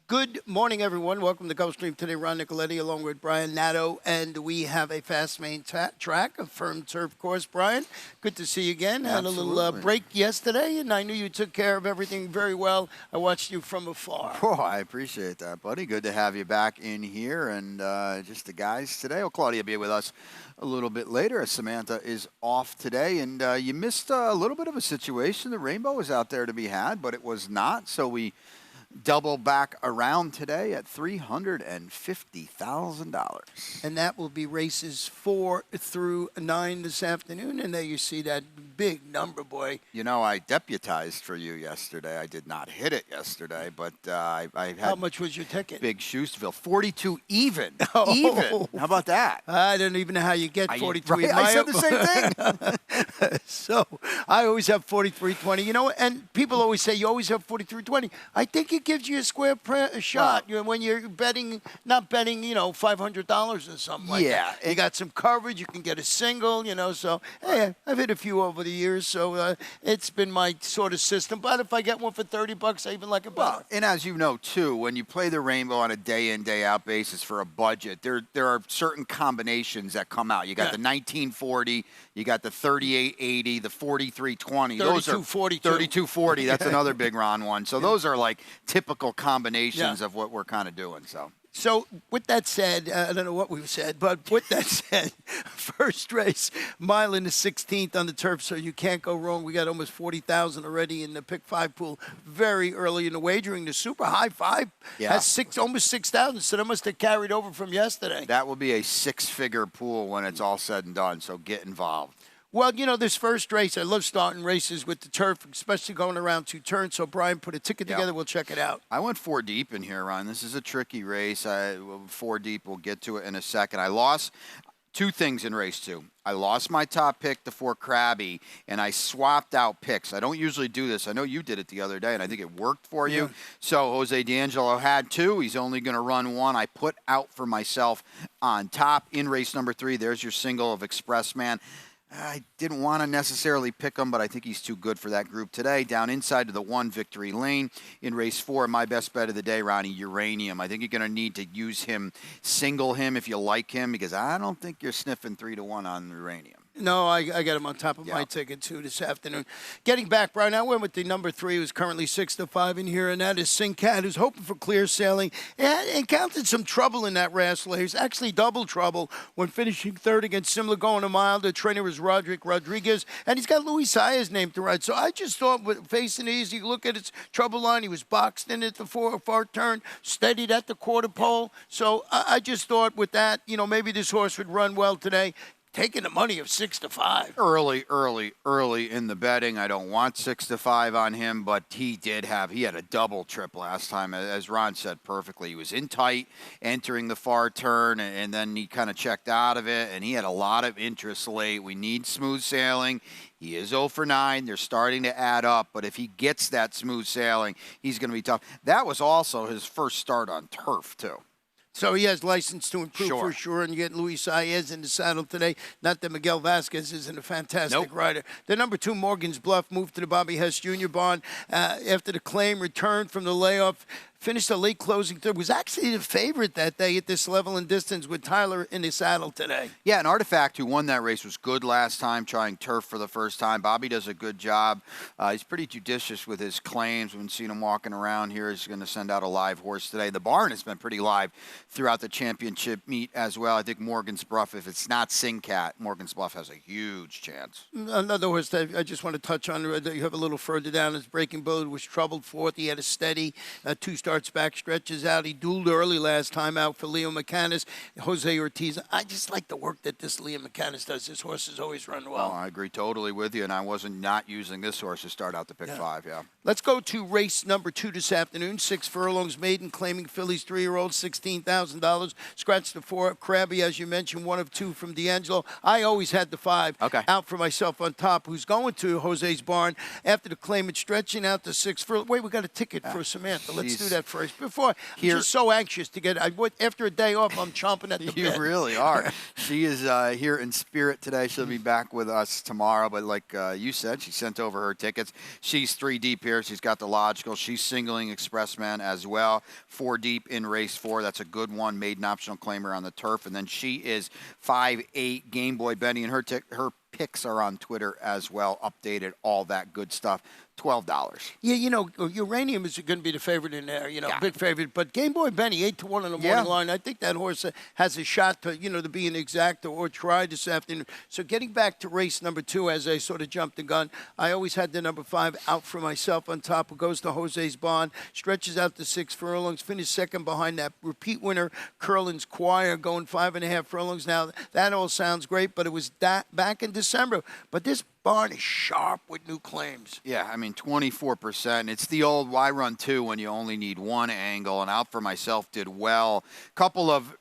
Good morning, everyone. Welcome to Gulfstream today. Ron Nicoletti along with Brian Nato, and we have a fast main track, a firm turf course. Brian, good to see you again. Had a little break yesterday, and I knew you took care of everything very well. I watched you from afar. Oh, I appreciate that, buddy. Good to have you back in here, and just the guys today. Well, Claudia will be with us a little bit later as Samantha is off today, and you missed a little bit of a situation. The rainbow was out there to be had, but it was not, so we double back around today at $350,000. And that will be races 4 through 9 this afternoon. And there you see that big number, boy. You know, I deputized for you yesterday. I did not hit it yesterday, but I had... How much was your ticket? Big shoes to fill. 42 even. Oh. Even. How about that? I don't even know how you get 42 right? even. I said the same thing. So I always have 43.20. You know, and people always say you always have 43.20. I think it gives you a square shot. You know, when you're betting, not betting, you know, $500 or something like that. You got some coverage. You can get a single, you know. So, hey, I've hit a few over the years. So it's been my sort of system. But if I get one for $30, I even like it better. Well, and as you know, too, when you play the rainbow on a day-in, day-out basis for a budget, there are certain combinations that come out. You got the 1940, you got the 3880, the 4320. 3242. 3240, that's another big Ron one. So those are like typical combinations of what we're kind of doing. So with that said, I don't know what we've said, but with that said, first race, mile in the 16th on the turf, so you can't go wrong. We got almost 40,000 already in the pick 5 pool very early in the wagering. The super high 5 has almost 6,000, so that must have carried over from yesterday. That will be a 6-figure pool when it's all said and done, so get involved. Well, you know, this first race, I love starting races with the turf, especially going around 2 turns. So, Brian, put a ticket together. We'll check it out. I went 4 deep in here, Ron. This is a tricky race. 4 deep. We'll get to it in a second. I lost 2 things in race 2. I lost my top pick, the 4 Krabby, and I swapped out picks. I don't usually do this. I know you did it the other day, and I think it worked for you. So Jose D'Angelo had 2. He's only going to run 1. I put out for myself on top in race number 3. There's your single of Expressman. I didn't want to necessarily pick him, but I think he's too good for that group today. Down inside to the 1 Victory Lane in race 4, my best bet of the day, Ronnie, Uranium. I think you're going to need to use him, single him if you like him, because I don't think you're sniffing 3-1 on Uranium. No, I got him on top of my ticket, too, this afternoon. Getting back, Brian, I went with the number 3, who's currently 6-5 in here, and that is Sinkat, who's hoping for clear sailing and encountered some trouble in that last race, actually double trouble when finishing 3rd against Simla going a mile. The trainer was Roderick Rodriguez, and he's got Luis Saez named to ride. So I just thought, with facing easy, look at his trouble line. He was boxed in at the far turn, steadied at the quarter pole. So I just thought with that, you know, maybe this horse would run well today. Taking the money of 6-5. Early in the betting. I don't want 6-5 on him, but he had a double trip last time, as Ron said perfectly. He was in tight, entering the far turn, and then he kind of checked out of it, and he had a lot of interest late. We need smooth sailing. He is 0 for 9. They're starting to add up, but if he gets that smooth sailing, he's going to be tough. That was also his first start on turf, too. So he has license to improve for sure, and you get Luis Saez in the saddle today. Not that Miguel Vasquez isn't a fantastic rider. The number 2, Morgan's Bluff, moved to the Bobby Hess Jr. barn after the claim returned from the layoff. Finished a late closing 3rd. Was actually the favorite that day at this level and distance with Tyler in the saddle today. Yeah, and Artifact, who won that race, was good last time, trying turf for the first time. Bobby does a good job. He's pretty judicious with his claims. We've seen him walking around here. He's going to send out a live horse today. The barn has been pretty live throughout the championship meet as well. I think Morgan's Bluff, if it's not Sinkat, Morgan's Bluff has a huge chance. Another horse that I just want to touch on, that you have a little further down, is Breaking Bullet, was troubled 4th. He had a steady 2 starts back, stretches out. He dueled early last time out for Leo McCannis, Jose Ortiz. I just like the work that this Leo McCannis does. This horse has always run well. Oh, I agree totally with you, and I wasn't not using this horse to start out the pick 5, Let's go to race number 2 this afternoon. 6 furlongs maiden, claiming fillies, 3-year-old, $16,000. Scratched the 4, Krabby, as you mentioned, 1 of 2 from D'Angelo. I always had the 5 out for myself on top, who's going to Jose's barn after the claimant, stretching out the 6 furlong. Wait, we got a ticket for Samantha. Let's do that. that first. Before, I'm just so anxious to get. After a day off, I'm chomping at the bit. You really are. She is here in spirit today. She'll be back with us tomorrow. But like you said, she sent over her tickets. She's 3 deep here. She's got the logical. She's singling Expressman as well. 4 deep in race 4. That's a good one. Maiden optional claimer on the turf. And then she is 5-8 Game Boy Benny, and her picks are on Twitter as well, updated, all that good stuff. $12. Yeah, Uranium is going to be the favorite in there, big favorite. But Game Boy Benny, 8-1 on the morning line. I think that horse has a shot to, to be an exacta or try this afternoon. So getting back to race number 2, as I sort of jumped the gun, I always had the number 5 out for myself on top. It goes to Jose's Bond, stretches out to 6 furlongs, finished second behind that repeat winner, Curlin's Choir, going 5.5 furlongs. Now, that all sounds great, but it was back in December. But this barn is sharp with new claims. Yeah, I mean, 24%. It's the old why run 2 when you only need one angle, and Out for Myself did well. Couple of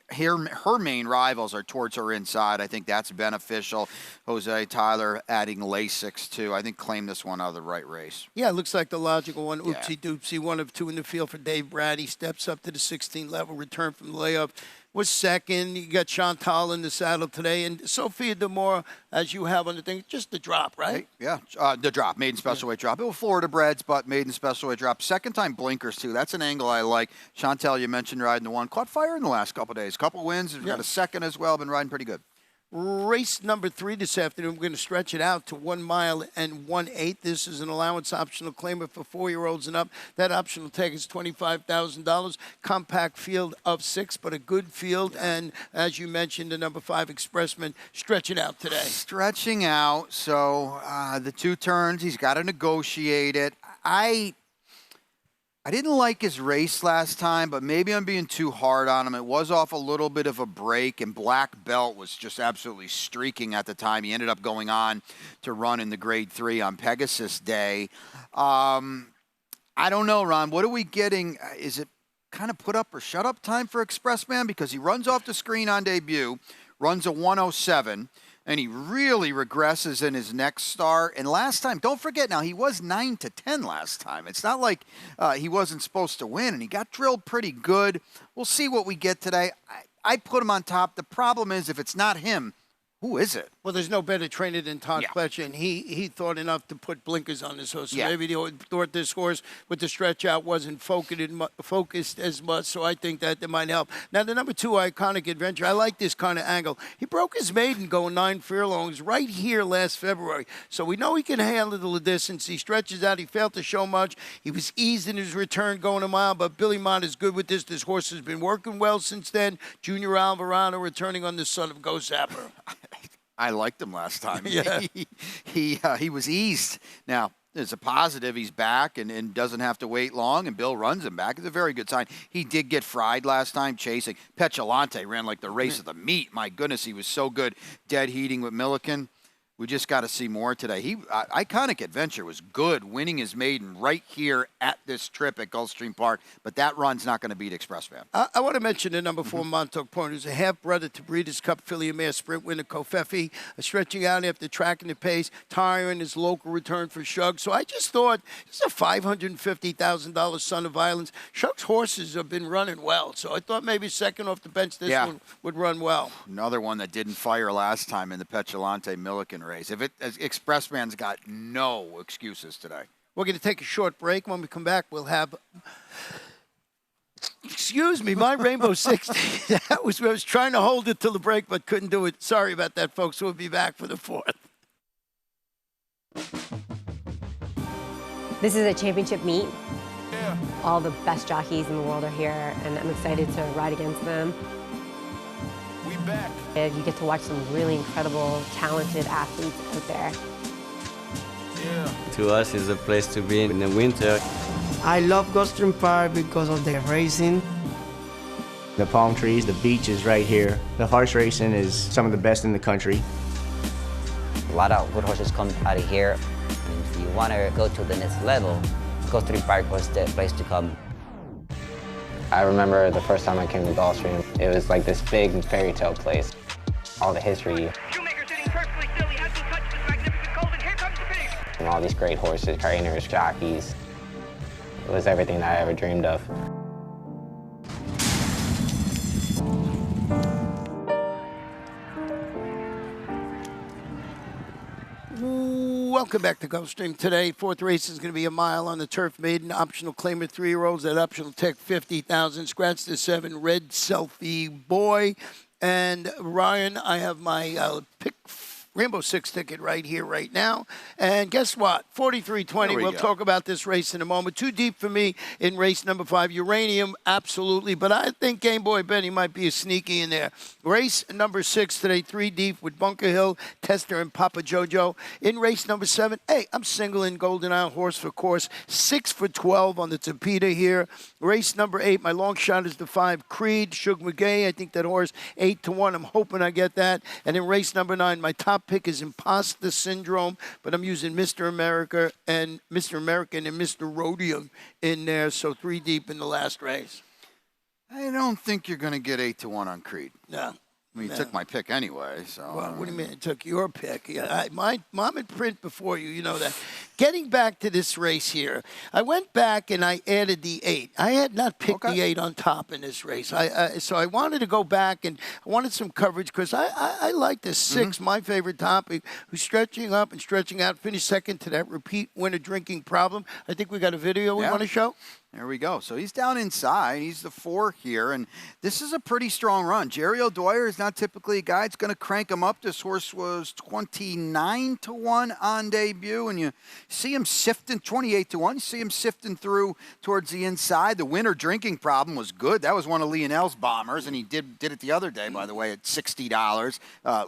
her main rivals are towards her inside. I think that's beneficial. Jose Tyler adding Lasix too. I think claim this one out of the right race. Yeah, it looks like the logical one. Oopsie doopsie, 1 of 2 in the field for Dave Brady. Steps up to the 16 level, return from the layup. Was second. You got Chantal in the saddle today. And Sophia Demore, as you have on the thing, just the drop, right? Yeah, the drop, maiden special weight drop. It was Florida breds, but maiden special weight drop. Second time blinkers, too. That's an angle I like. Chantal, you mentioned riding the 1. Caught fire in the last couple of days. Couple wins. We've got a second as well. Been riding pretty good. Race number 3 this afternoon. We're going to stretch it out to 1 mile and 1/8. This is an allowance optional claimer for 4-year-olds and up. That optional tag is $25,000. Compact field of 6, but a good field. And as you mentioned, the number 5 Expressman stretching out today. Stretching out. So the 2 turns, he's got to negotiate it. I didn't like his race last time, but maybe I'm being too hard on him. It was off a little bit of a break, and Black Belt was just absolutely streaking at the time. He ended up going on to run in the Grade 3 on Pegasus Day. I don't know, Ron. What are we getting? Is it kind of put up or shut up time for Expressman? Because he runs off the screen on debut, runs a 107, and he really regresses in his next start. And last time, don't forget now, he was 9-10 last time. It's not like he wasn't supposed to win, and he got drilled pretty good. We'll see what we get today. I put him on top. The problem is, if it's not him, who is it? Well, there's no better trainer than Todd Pletcher, and he thought enough to put blinkers on this horse. So maybe he thought this horse with the stretch out wasn't focused as much, so I think that might help. Now, the number 2, Iconic Adventure, I like this kind of angle. He broke his maiden going 9 furlongs right here last February, so we know he can handle the distance. He stretches out. He failed to show much. He was eased in his return going a mile, but Billy Mott is good with this. This horse has been working well since then. Junior Alvarado returning on the son of Go Zapper. I liked him last time. Yeah. he was eased. Now, there's a positive. He's back and doesn't have to wait long, and Bill runs him back. It's a very good sign. He did get fried last time chasing. Petulante ran like the race of the meat. My goodness, he was so good. Dead heating with Milliken. We just got to see more today. Iconic Adventure was good, winning his maiden right here at this trip at Gulfstream Park, but that run's not going to beat Expressman. I want to mention the number 4 Montauk Point, who's a half-brother to Breeders' Cup filly mare sprint winner Kofefi, stretching out after tracking the pace, tiring his local return for Shug. So I just thought, this is a $550,000 Son of Violence. Shug's horses have been running well, so I thought maybe second off the bench this one would run well. Another one that didn't fire last time in the Petulante Milliken race. Expressman's got no excuses today. We're going to take a short break. When we come back, we'll have, excuse me, my Rainbow 60. I was trying to hold it till the break, but couldn't do it. Sorry about that, folks. We'll be back for the 4th. This is a championship meet. Yeah. All the best jockeys in the world are here, and I'm excited to ride against them. We back. And you get to watch some really incredible, talented athletes out there. Yeah. To us, it's a place to be in the winter. I love Gulfstream Park because of the racing. The palm trees, the beaches right here. The horse racing is some of the best in the country. A lot of good horses come out of here. And if you want to go to the next level, Gulfstream Park was the place to come. I remember the first time I came to Gulfstream, it was like this big fairy tale place. All the history. Shoemaker sitting perfectly still. He hasn't touched this magnificent colt, and here comes the finish. And all these great horses, trainers, jockeys. was everything that I ever dreamed of. Welcome back to Gulfstream today. Fourth race is going to be a mile on the turf maiden. Optional claimer 3-year-olds. That optional tech 50,000. Scratch the 7 red selfie boy. And Ryan, I have my pick Rainbow Six ticket right here, right now. And guess what? 4320. We'll talk about this race in a moment. Too deep for me in race number 5. Uranium, absolutely. But I think Game Boy Benny might be a sneaky in there. Race number 6 today, 3 deep with Bunker Hill, Tester, and Papa Jojo. In race number 7, hey, I'm singling Golden Isle Horse for course. 6 for 12 on the Tapeta here. Race number 8, my long shot is the 5, Creed, Shug McGay. I think that horse 8-1. I'm hoping I get that. And in race number 9, my top pick is Imposter Syndrome, but I'm using Mr. America and Mr. American and Mr. Rhodium in there, so 3 deep in the last race. I don't think you're going to get 8-1 on Creed. No. I mean, you took my pick anyway, so. Well, what do you mean it took your pick? Yeah, my mom had print before you, you know that. Getting back to this race here, I went back and I added the 8. I had not picked the 8 on top in this race. So I wanted to go back and I wanted some coverage because I like the 6, my favorite topic, who's stretching up and stretching out, finished second to that repeat winner drinking problem. I think we got a video we want to show. There we go. So he's down inside. He's the 4 here, and this is a pretty strong run. Jerry O'Dwyer is not typically a guy that's going to crank him up. This horse was 29-1 on debut, and you see him sifting, 28-1. You see him sifting through towards the inside. The winter drinking problem was good. That was one of Lionel's bombers, and he did it the other day, by the way, at $60.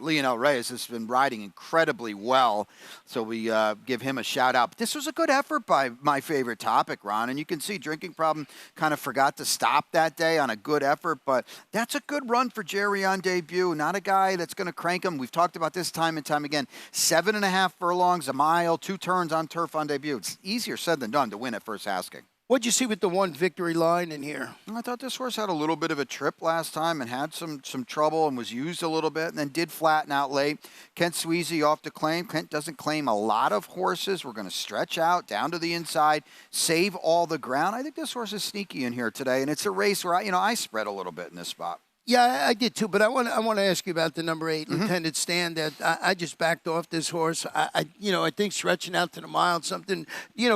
Lionel Reyes has been riding incredibly well, so we give him a shout-out. But this was a good effort by my favorite topic, Ron, and you can see drinking problem kind of forgot to stop that day on a good effort, but that's a good run for Jerry on debut. Not a guy that's going to crank him. We've talked about this time and time again. 7.5 furlongs, a mile, 2 turns on turf on debut. It's easier said than done to win at first asking. What'd you see with the 1 victory line in here? I thought this horse had a little bit of a trip last time and had some trouble and was used a little bit and then did flatten out late. Kent Sweezy off to claim. Kent doesn't claim a lot of horses. We're going to stretch out down to the inside, save all the ground. I think this horse is sneaky in here today, and it's a race where I spread a little bit in this spot. Yeah, I did too, but I want to ask you about the number 8, Lieutenant Stan. That I just backed off this horse. I think stretching out to the mile, something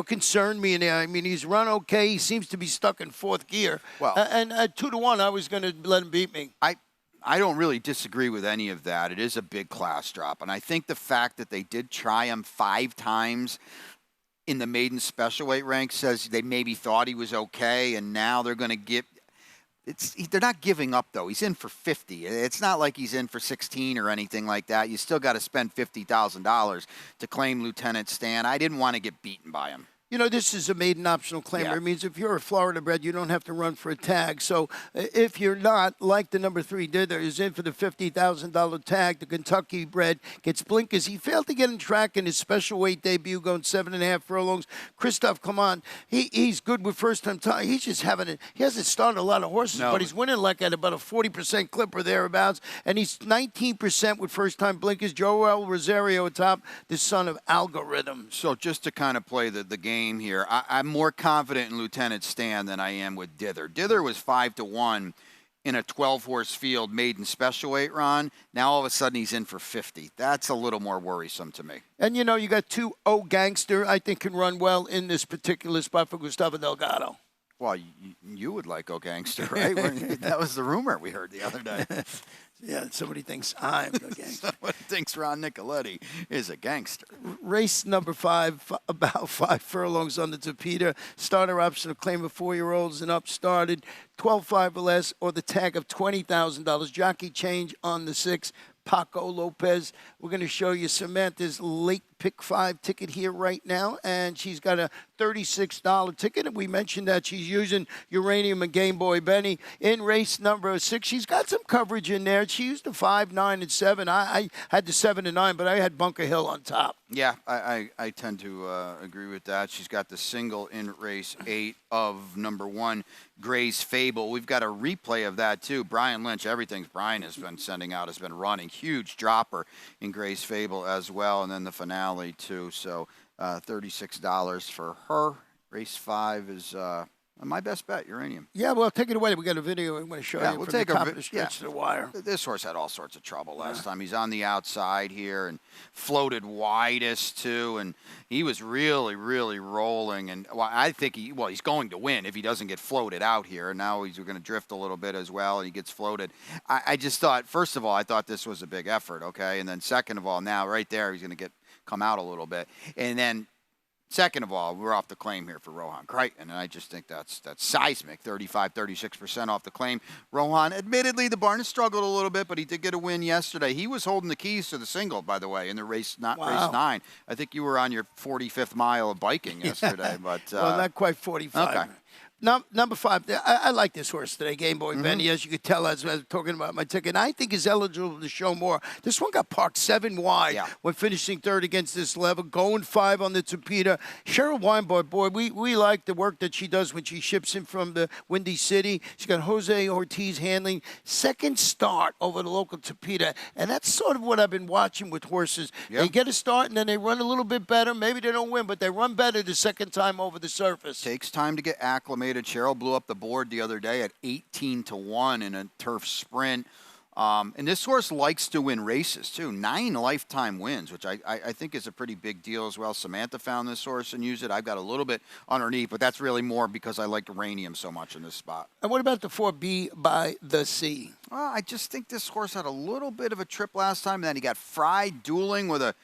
concerned me in there. I mean, he's run okay. He seems to be stuck in 4th gear. Well, and 2-1, I was going to let him beat me. I don't really disagree with any of that. It is a big class drop, and I think the fact that they did try him 5 times in the maiden special weight rank says they maybe thought he was okay, and now they're going to give. They're not giving up, though. He's in for 50. It's not like he's in for 16 or anything like that. You still got to spend $50,000 to claim Lieutenant Stan. I didn't want to get beaten by him. This is a maiden optional claimer. It means if you're a Florida bred, you don't have to run for a tag. So if you're not, like the number 3 did, there is in for the $50,000 tag. The Kentucky bred gets blinkers. He failed to get in track in his special weight debut, going 7.5 furlongs. Christoph, come on. He's good with first-time time. He's just having it. He hasn't started a lot of horses, but he's winning like at about a 40% clip or thereabouts. And he's 19% with first-time blinkers. Joel Rosario atop, the son of Algorithm. So just to kind of play the game here, I'm more confident in Lieutenant Stan than I am with Dither. Dither was 5-1 in a 12-horse field maiden special weight run. Now all of a sudden he's in for 50. That's a little more worrisome to me. And you got 2 O Gangster, I think can run well in this particular spot for Gustavo Delgado. Well, you would like O Gangster, right? That was the rumor we heard the other day. Yeah, somebody thinks I'm a gangster. Somebody thinks Ron Nicoletti is a gangster. Race number 5, about 5 furlongs on the Tapeta. Starter option, a claim of 4-year-olds and up started. 12.5 or less, or the tag of $20,000. Jockey change on the 6. Paco Lopez. We're going to show you Samantha's late pick 5 ticket here right now, and she's got a $36 ticket, and we mentioned that she's using Uranium and Game Boy Benny in race number 6. She's got some coverage in there. She used the 5, 9, and 7. I had the 7 and 9, but I had Bunker Hill on top. Yeah, I tend to agree with that. She's got the single in race 8 of number 1, Gray's Fable. We've got a replay of that, too. Brian Lynch, everything Brian has been sending out has been running. Huge dropper in Gray's Fable as well, and then the finale, too. So $36 for her Race 5 is my best bet, Uranium. Yeah, well, take it away. We got a video I'm going to show you We'll from take the top of the stretch yeah. to the wire. This horse had all sorts of trouble last time. He's on the outside here and floated widest too, and he was really, really rolling. And well, I think he's going to win if he doesn't get floated out here. And now he's going to drift a little bit as well, and he gets floated. I just thought, first of all, I thought this was a big effort, okay, and then second of all, now right there he's going to come out a little bit, and then. Second of all, we're off the claim here for Rohan Crichton, and I just think that's seismic, 35, 36% off the claim. Rohan, admittedly, the barn has struggled a little bit, but he did get a win yesterday. He was holding the keys to the single, by the way, in the race 9. I think you were on your 45th mile of biking yesterday. But well, not quite 45. Okay. Number 5, I like this horse today, Game Boy Benny, as you could tell as I was talking about my ticket. And I think is eligible to show more. This one got parked 7 wide when finishing 3rd against this level, going 5 on the Tapeta. Cheryl Weinbart, boy, we like the work that she does when she ships in from the Windy City. She's got Jose Ortiz handling 2nd start over the local Tapeta. And that's sort of what I've been watching with horses. Yep. They get a start and then they run a little bit better. Maybe they don't win, but they run better the 2nd time over the surface. Takes time to get acclimated. Cheryl blew up the board the other day at 18-1 in a turf sprint. And this horse likes to win races, too. 9 lifetime wins, which I think is a pretty big deal as well. Samantha found this horse and used it. I've got a little bit underneath, but that's really more because I like Uranium so much in this spot. And what about the 4B by the Sea? Well, I just think this horse had a little bit of a trip last time, and then he got fried dueling with a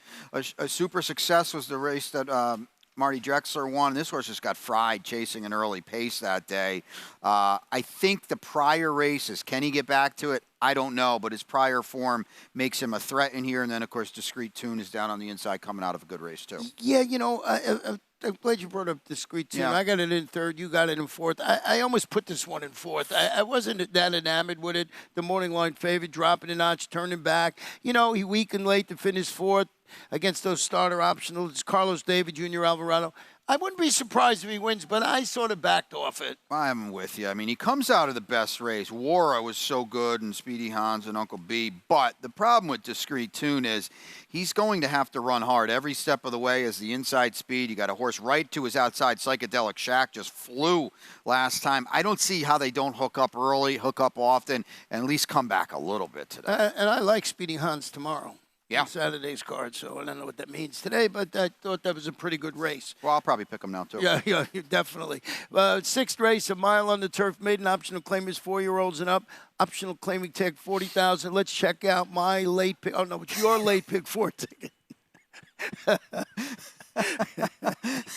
super success was the race that Marty Drexler won. This horse just got fried chasing an early pace that day. I think the prior races, can he get back to it? I don't know, but his prior form makes him a threat in here. And then, of course, Discreet Tune is down on the inside coming out of a good race, too. Yeah, you know, I'm glad you brought up Discreet Tune. I got it in 3rd. You got it in 4th. I almost put this one in 4th. I wasn't that enamored with it. The morning line favorite, dropping a notch, turning back. You know, he weakened late to finish 4th. Against those starter optionals, Carlos David, Jr. Alvarado. I wouldn't be surprised if he wins, but I sort of backed off it. I'm with you. I mean, he comes out of the best race. Wara was so good, and Speedy Hans and Uncle B. But the problem with Discreet Tune is he's going to have to run hard every step of the way as the inside speed. You got a horse right to his outside. Psychedelic Shack just flew last time. I don't see how they don't hook up early, hook up often, and at least come back a little bit today. And I like Speedy Hans tomorrow. Yeah. Saturday's card, so I don't know what that means today, but I thought that was a pretty good race. Well, I'll probably pick him now, too. Yeah, definitely. 6th race, a mile on the turf, maiden optional claimers, 4-year-olds and up. Optional claiming tag, 40,000. Let's check out my late pick. Oh, no, it's your late pick 4 ticket.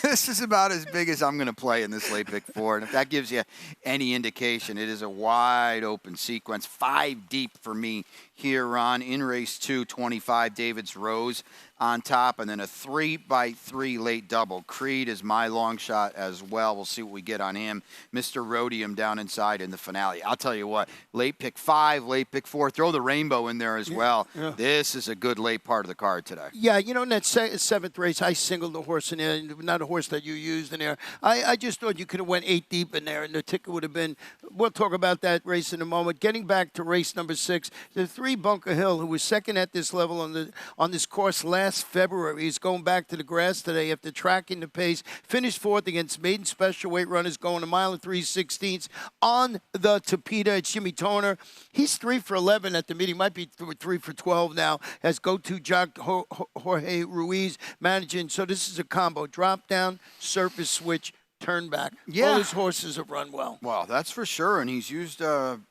This is about as big as I'm going to play in this late pick 4. And if that gives you any indication, it is a wide open sequence. 5 deep for me here, Ron. In race 2, 25, David's Rose on top. And then a 3x3 late double. Creed is my long shot as well. We'll see what we get on him. Mr. Rhodium down inside in the finale. I'll tell you what, late pick 5, late pick 4. Throw the rainbow in there as well. Yeah. This is a good late part of the card today. Yeah, you know, in that 7th race, I singled the horse in there, not a horse that you used in there. I just thought you could have went 8 deep in there, and the ticket would have been, we'll talk about that race in a moment. Getting back to race number 6, the 3 Bunker Hill, who was 2nd at this level on this course last February. He's going back to the grass today after tracking the pace. Finished 4th against maiden special weight runners, going 1 mile and 3/16 on the Tapeta. It's Jimmy Toner. He's 3 for 11 at the meeting. Might be 3 for 12 now as go-to jock Jorge Ruiz managing. So this is a combo. Drop down, surface switch, turn back. Yeah. All his horses have run well. Well, that's for sure. And he's used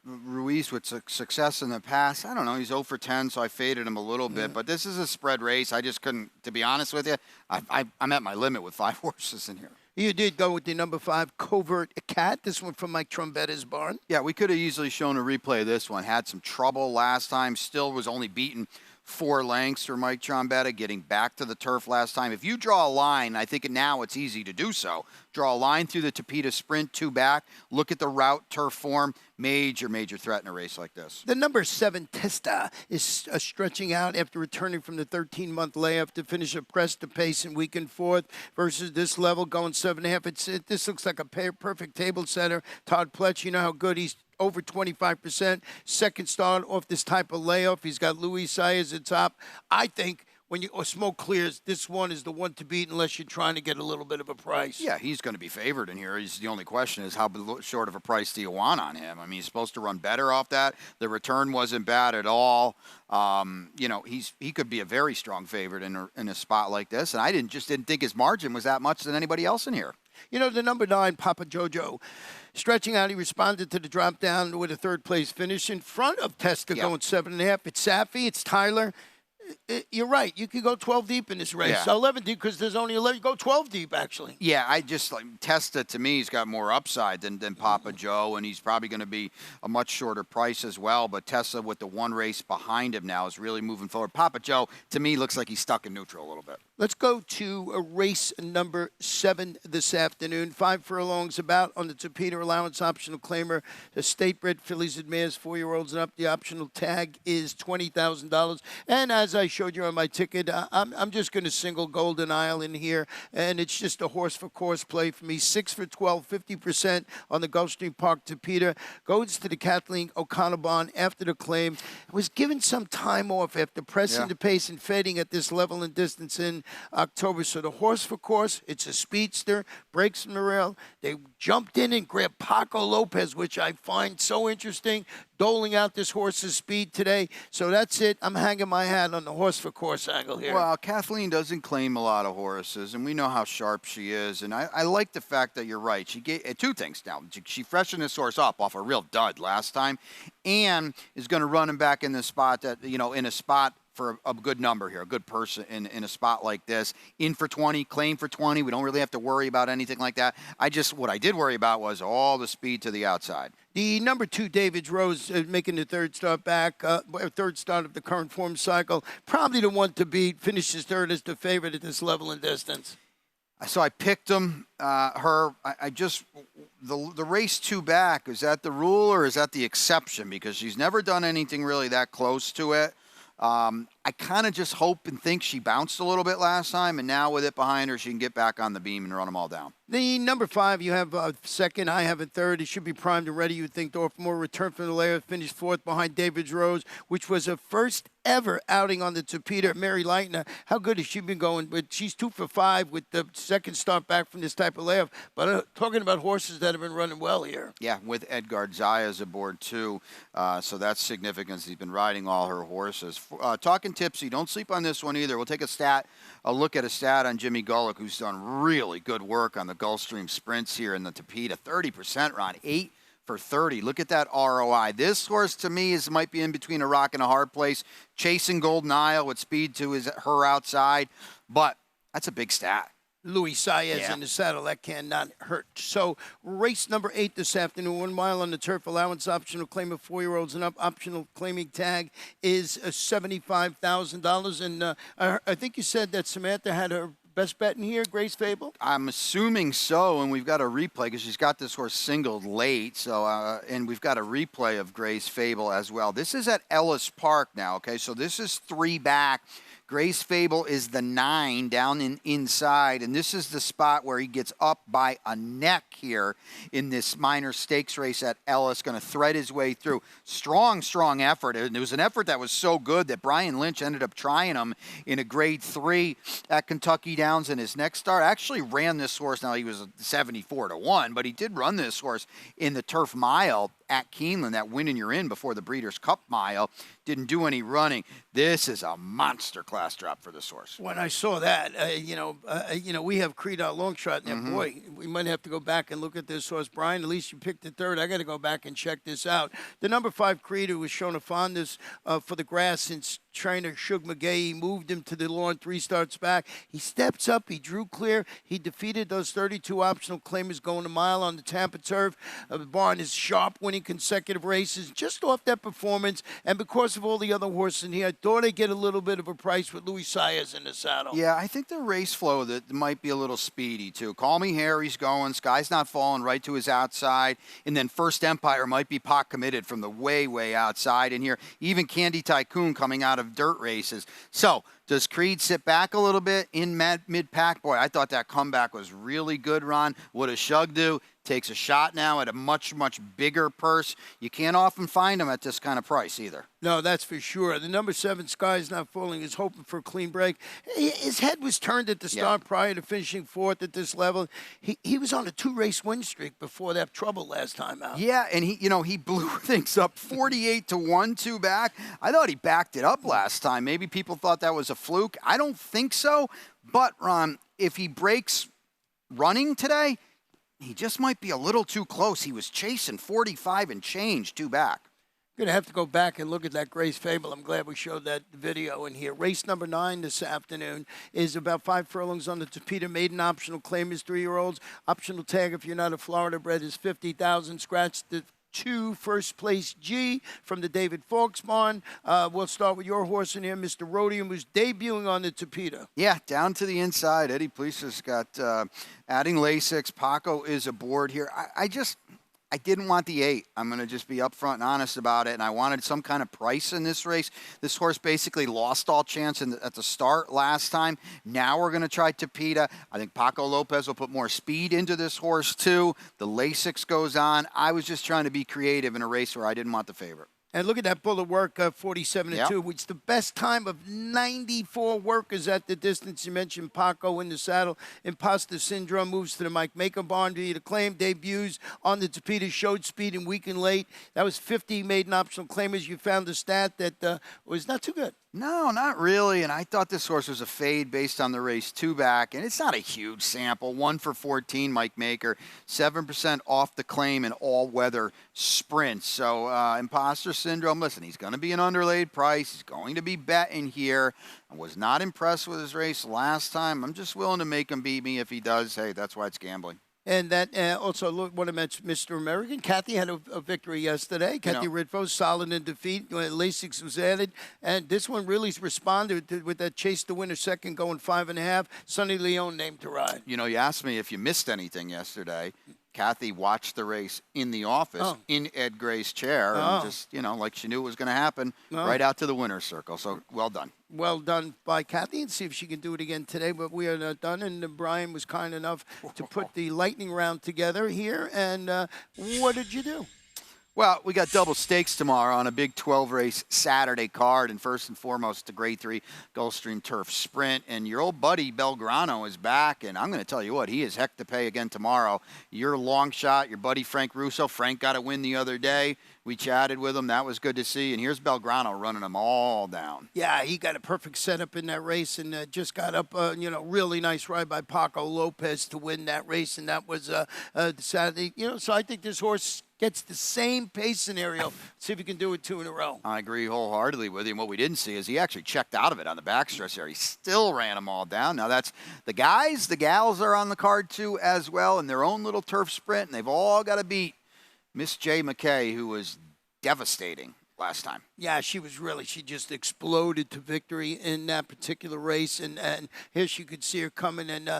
Ruiz with success in the past. I don't know. He's 0 for 10, so I faded him a little bit. But this is a spread race. I just couldn't, to be honest with you, I'm at my limit with 5 horses in here. You did go with the number 5, Covert Cat. This one from Mike Trumbetta's barn. Yeah, we could have easily shown a replay of this one. Had some trouble last time. Still was only beaten 4 lengths for Mike Trombetta, getting back to the turf last time. If you draw a line, I think now it's easy to do so. Draw a line through the Tapeta sprint, 2 back. Look at the route, turf form. Major threat in a race like this. The number 7, Testa, is stretching out after returning from the 13-month layoff to finish a press to pace in weekend 4th versus this level going 7.5. This looks like a perfect table setter. Todd Pletch, you know how good he's over 25%. 2nd start off this type of layoff. He's got Louis Sayers at top. I think when smoke clears, this one is the one to beat unless you're trying to get a little bit of a price. Yeah, he's going to be favored in here. The only question is how short of a price do you want on him? I mean, he's supposed to run better off that. The return wasn't bad at all. He could be a very strong favorite in a spot like this. And I just didn't think his margin was that much than anybody else in here. You know, the number 9, Papa Jojo, stretching out, he responded to the drop down with a third-place finish in front of Teska going 7.5. It's Safi, it's Tyler. You're right. You could go 12 deep in this race. Yeah. 11 deep because there's only 11. You go 12 deep, actually. Yeah, I just Testa, to me, he's got more upside than Papa Joe, and he's probably going to be a much shorter price as well. But Testa, with the one race behind him now, is really moving forward. Papa Joe, to me, looks like he's stuck in neutral a little bit. Let's go to race number 7 this afternoon. 5 furlongs about on the Tapeta allowance optional claimer. The state-bred fillies and mares, 4-year-olds and up. The optional tag is $20,000. And as I showed you on my ticket, I'm just going to single Golden Isle in here, and it's just a horse-for-course play for me. 6 for 12, 50% on the Gulfstream Park Tapeta. Goes to the Kathleen O'Connor bond after the claim. Was given some time off after pressing the pace and fading at this level and distance in October. So the horse for course, it's a speedster, breaks from the rail. They jumped in and grabbed Paco Lopez, which I find so interesting, doling out this horse's speed today. So that's it. I'm hanging my hat on the horse for course angle here. Well, Kathleen doesn't claim a lot of horses, and we know how sharp she is. And I like the fact that you're right. She gave 2 things now. She freshened this horse up off a real dud last time, and is going to run him back in the spot that, in a spot for a good number here, a good person in a spot like this. In for 20, claim for 20. We don't really have to worry about anything like that. What I did worry about was all the speed to the outside. The number 2, David's Rose, making the third start back, third start of the current form cycle. Probably the one to beat. Finishes third as the favorite at this level and distance. So I picked him. The race 2 back, is that the rule or is that the exception? Because she's never done anything really that close to it. I kind of just hope and think she bounced a little bit last time, and now with it behind her, she can get back on the beam and run them all down. The number 5, you have second, I have a third. It should be primed and ready. You'd think Dorfmore returned from the layoff, finished 4th behind David's Rose, which was a first ever outing on the Tapeta. Mary Leitner, how good has she been going? But she's 2 for 5 with the second start back from this type of layoff. But talking about horses that have been running well here. Yeah, with Edgar Zayas aboard too. So that's significant. He's been riding all her horses. Talking tipsy, don't sleep on this one either. We'll take a look at a stat on Jimmy Gullick, who's done really good work on the Gulfstream sprints here in the Tapeta. 30%, Ron, 8 for 30. Look at that ROI. This horse, to me, might be in between a rock and a hard place. Chasing Golden Isle with speed to her outside. But that's a big stat. Luis Saez in the saddle. That cannot hurt. So race number 8 this afternoon, 1 mile on the turf. Allowance optional claim of 4-year-olds and up. Optional claiming tag is $75,000. And I think you said that Samantha had her best bet in here, Grace Fable? I'm assuming so, and we've got a replay because she's got this horse singled late. So, and we've got a replay of Grace Fable as well. This is at Ellis Park now, okay? So this is 3 back. Grace Fable is the 9 down inside, and this is the spot where he gets up by a neck here in this minor stakes race at Ellis, going to thread his way through. Strong, strong effort, and it was an effort that was so good that Brian Lynch ended up trying him in a grade 3 at Kentucky Downs in his next start. Actually ran this horse, now he was 74-1, but he did run this horse in the Turf Mile at Keeneland, that win and you're in before the Breeders' Cup Mile. Didn't do any running. This is a monster class drop for this horse. When I saw that, we have Creed out long shot, and boy, we might have to go back and look at this horse. Brian, at least you picked the third. I got to go back and check this out. The number 5 Creed, who was shown a fondness for the grass since trainer Shug McGay. He moved him to the lawn 3 starts back. He steps up. He drew clear. He defeated those 32 optional claimers going a mile on the Tampa turf. The barn is sharp, winning consecutive races just off that performance. And because of all the other horses in here, I thought I'd get a little bit of a price with Luis Saez in the saddle. Yeah, I think the race flow that might be a little speedy too. Call Me Harry's going. Sky's Not Falling right to his outside. And then First Empire might be pot committed from the way, way outside in here. Even Candy Tycoon coming out of dirt races. So Does Creed sit back a little bit in mid-pack? Boy, I thought that comeback was really good, Ron. What does Shug do? Takes a shot now at a much, much bigger purse. You can't often find them at this kind of price either. No, that's for sure. The number 7, Sky's Not Falling, is hoping for a clean break. His head was turned at the start prior to finishing 4th at this level. He was on a 2-race win streak before that trouble last time out. Yeah, and he blew things up 48 to 1, 2 back. I thought he backed it up last time. Maybe people thought that was a fluke. I don't think so. But, Ron, if he breaks running today, he just might be a little too close. He was chasing 45 and change, 2 back. Going to have to go back and look at that Grace Fable. I'm glad we showed that video in here. Race number 9 this afternoon is about 5 furlongs on the Tapeta. Maiden optional claim is 3-year-olds. Optional tag if you're not a Florida bred is 50,000. Scratch the 2 first place G from the David Fawkes barn. We'll start with your horse in here, Mr. Rhodium, who's debuting on the Tapeta. Yeah, down to the inside. Eddie Police's got adding Lasix. Paco is aboard here. I didn't want the 8. I'm going to just be upfront and honest about it, and I wanted some kind of price in this race. This horse basically lost all chance at the start last time. Now we're going to try Tapeta. I think Paco Lopez will put more speed into this horse, too. The Lasix goes on. I was just trying to be creative in a race where I didn't want the favorite. And look at that bullet work, 47-2, which is the best time of 94 workers at the distance. You mentioned Paco in the saddle. Imposter Syndrome moves to the Mike Maker barn. To the claim debuts on the Tapeta, showed speed and weak and late. That was 50 maiden optional claimers. You found a stat that was not too good. No, not really. And I thought this horse was a fade based on the race 2 back. And it's not a huge sample. 1 for 14, Mike Maker. 7% off the claim in all-weather sprints. So Imposter Syndrome, listen, he's going to be an underlaid price. He's going to be betting here. I was not impressed with his race last time. I'm just willing to make him beat me. If he does, hey, that's why it's gambling. And that also, want to mention Mr. American. Kathy had a victory yesterday. Kathy Ridfo, solid in defeat. Lasix was added. And this one really responded with that chase to win a second, going 5.5. Sonny Leone named to ride. You asked me if you missed anything yesterday. Kathy watched the race in the office in Ed Gray's chair and just, like she knew it was going to happen, right out to the winner's circle. So well done. Well done by Kathy, and see if she can do it again today. But we are not done, and Brian was kind enough to put the lightning round together here. And what did you do? Well, we got double stakes tomorrow on a big 12-race Saturday card, and first and foremost, the Grade 3 Gulfstream Turf Sprint. And your old buddy Belgrano is back, and I'm going to tell you what, he is heck to pay again tomorrow. Your long shot, your buddy Frank Russo. Frank got a win the other day. We chatted with him. That was good to see. And here's Belgrano running them all down. Yeah, he got a perfect setup in that race and just got up, really nice ride by Paco Lopez to win that race. And that was Saturday. So I think this horse gets the same pace scenario. See if he can do it 2 in a row. I agree wholeheartedly with you. And what we didn't see is he actually checked out of it on the backstretch there. He still ran them all down. Now that's the guys, the gals are on the card too as well in their own little turf sprint. And they've all got to beat Miss J. McKay, who was devastating last time. Yeah, she just exploded to victory in that particular race. And here you could see her coming. And,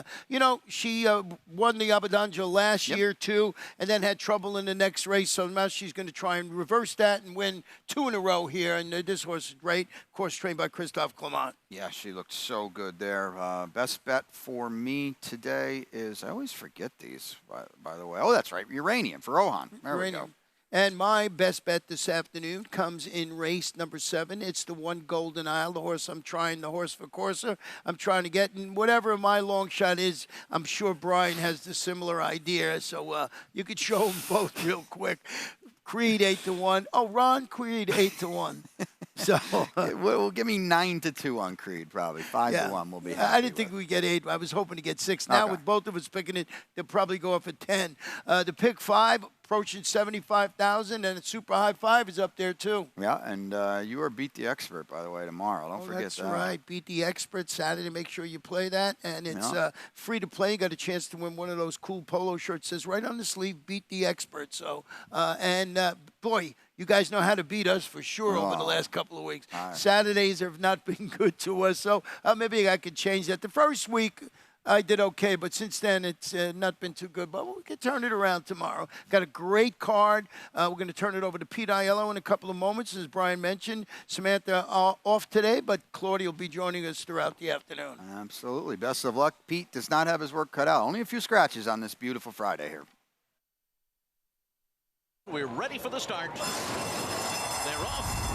she won the Abadanja last year, too, and then had trouble in the next race. So now she's going to try and reverse that and win 2 in a row here. And this horse is great. Of course, trained by Christophe Clement. Yeah, she looked so good there. Best bet for me today is, I always forget these, by the way. Oh, that's right, Uranium for Rohan. There we go. And my best bet this afternoon comes in race number 7. It's the 1 Golden Isle, the horse I'm trying, the horse for Corsa. I'm trying to get, and whatever my long shot is, I'm sure Brian has the similar idea. So you could show them both real quick. Creed 8-1. Oh, Ron, Creed 8-1. So well, give me 9-2 on Creed, probably 5-1. We'll be happy. I didn't think we'd get 8. I was hoping to get 6. Now with both of us picking it, they'll probably go up at 10. The pick 5 approaching 75,000, and a super high 5 is up there too. Yeah, and you are Beat the Expert, by the way, tomorrow. Don't forget that's that. That's right. Beat the Expert Saturday. Make sure you play that, and it's free to play. You got a chance to win one of those cool polo shirts. Says right on the sleeve, Beat the Expert. So, boy, you guys know how to beat us for sure over the last couple of weeks. Saturdays have not been good to us, so maybe I could change that. The first week, I did okay, but since then it's not been too good. But we can turn it around tomorrow. Got a great card. We're going to turn it over to Pete Aiello in a couple of moments, as Brian mentioned. Samantha off today, but Claudia will be joining us throughout the afternoon. Absolutely. Best of luck. Pete does not have his work cut out. Only a few scratches on this beautiful Friday here. We're ready for the start. They're off.